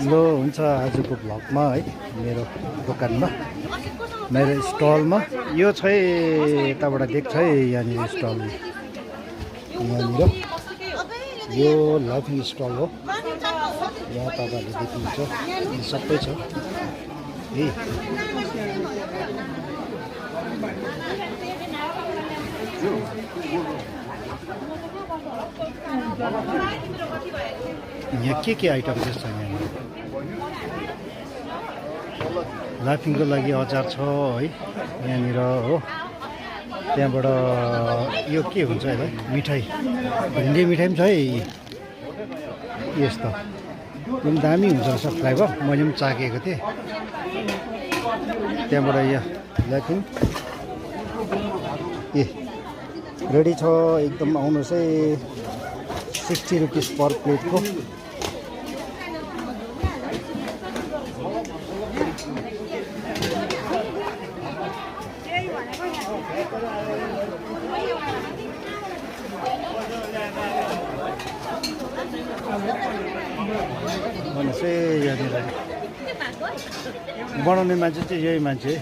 ल हुन्छ आजको भ्लगमा है मेरो दोकानमा मेरो स्टलमा यो चाहिँ यताबाट देख्छ है यहाँनिर स्टल यहाँनिर यो लाफिङ स्टल हो यहाँ तपाईँहरूले देख्नुहुन्छ यो सबै छ है यहाँ के आइटम चाहिँ छ यहाँ लाफिङको लागि अचार छ है यहाँनिर हो त्यहाँबाट यो के हुन्छ यसलाई मिठाई भिन्डी मिठाई पनि छ है यस्तो पनि दामी हुन्छ रहेछ फ्लेभर मैले पनि चाखेको थिएँ त्यहाँबाट यहाँ लाफिङ ए रेडी छ एकदम आउनुहोस् है 60 रुपिस पर प्लेटको भनेपछि यहाँनिर बनाउने मान्छे चाहिँ यही मान्छे